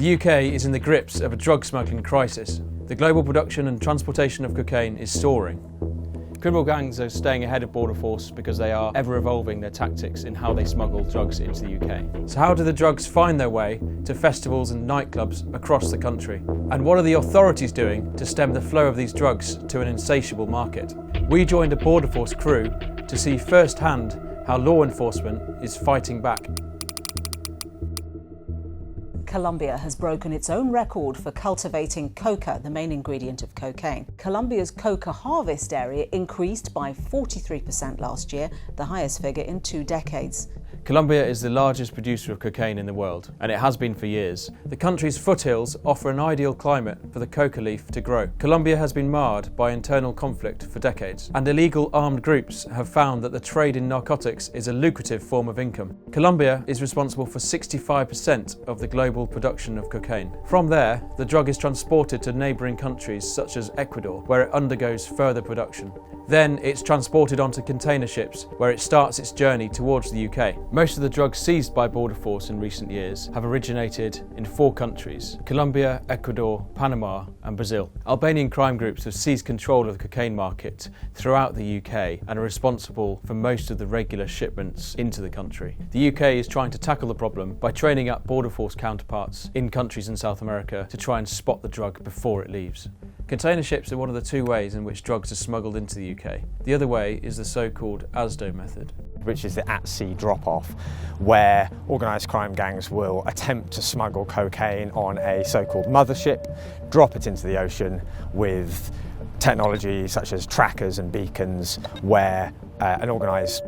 The UK is in the grips of a drug smuggling crisis. The global production and transportation of cocaine is soaring. Criminal gangs are staying ahead of border force because they are ever evolving their tactics in how they smuggle drugs into the UK. So how do the drugs find their way to festivals and nightclubs across the country? And what are the authorities doing to stem the flow of these drugs to an insatiable market? We joined a border force crew to see firsthand how law enforcement is fighting back. Colombia has broken its own record for cultivating coca, the main ingredient of cocaine. Colombia's coca harvest area increased by 43% last year, the highest figure in 2 decades. Colombia is the largest producer of cocaine in the world, and it has been for years. The country's foothills offer an ideal climate for the coca leaf to grow. Colombia has been marred by internal conflict for decades, and illegal armed groups have found that the trade in narcotics is a lucrative form of income. Colombia is responsible for 65% of the global production of cocaine. From there, the drug is transported to neighbouring countries such as Ecuador, where it undergoes further production. Then it's transported onto container ships, where it starts its journey towards the UK. Most of the drugs seized by Border Force in recent years have originated in 4 countries: Colombia, Ecuador, Panama and Brazil. Albanian crime groups have seized control of the cocaine market throughout the UK and are responsible for most of the regular shipments into the country. The UK is trying to tackle the problem by training up Border Force counterparts in countries in South America to try and spot the drug before it leaves. Container ships are one of the 2 ways in which drugs are smuggled into the UK. The other way is the so-called Eastaugh method, which is the at-sea drop-off, where organised crime gangs will attempt to smuggle cocaine on a so-called mothership, drop it into the ocean with technology such as trackers and beacons, where an organised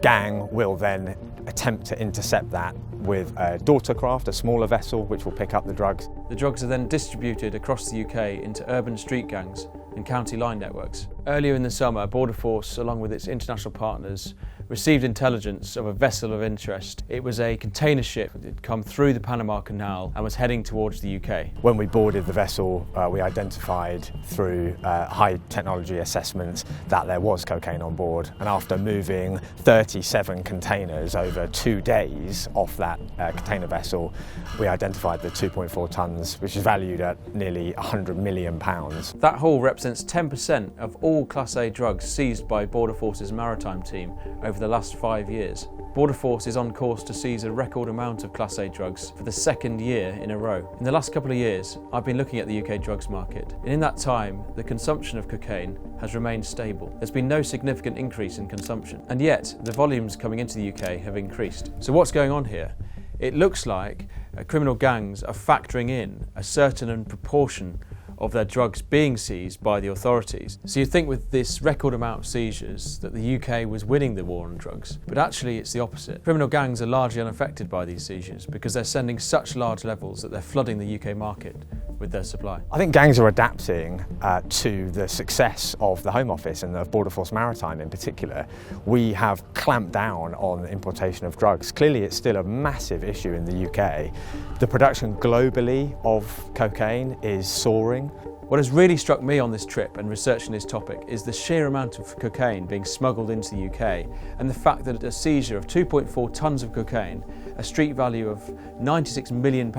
gang will then attempt to intercept that with a daughter craft, a smaller vessel, which will pick up the drugs. The drugs are then distributed across the UK into urban street gangs and county line networks. Earlier in the summer, Border Force, along with its international partners, received intelligence of a vessel of interest. It was a container ship that had come through the Panama Canal and was heading towards the UK. When we boarded the vessel, we identified through high technology assessments that there was cocaine on board, and after moving 37 containers over 2 days off that container vessel, we identified the 2.4 tonnes, which is valued at nearly £100 million. That haul represents 10% of all Class A drugs seized by Border Force's maritime team over the last 5 years. Border Force is on course to seize a record amount of Class A drugs for the 2nd year in a row. In the last couple of years, I've been looking at the UK drugs market, and in that time, the consumption of cocaine has remained stable. There's been no significant increase in consumption, and yet the volumes coming into the UK have increased. So what's going on here? It looks like criminal gangs are factoring in a certain proportion of their drugs being seized by the authorities. So you think with this record amount of seizures that the UK was winning the war on drugs, but actually it's the opposite. Criminal gangs are largely unaffected by these seizures because they're sending such large levels that they're flooding the UK market with their supply. I think gangs are adapting to the success of the Home Office and of Border Force Maritime in particular. We have clamped down on the importation of drugs. Clearly it's still a massive issue in the UK. The production globally of cocaine is soaring. What has really struck me on this trip and researching this topic is the sheer amount of cocaine being smuggled into the UK, and the fact that a seizure of 2.4 tonnes of cocaine, a street value of £96 million,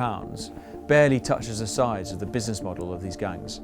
barely touches the size of the business model of these gangs.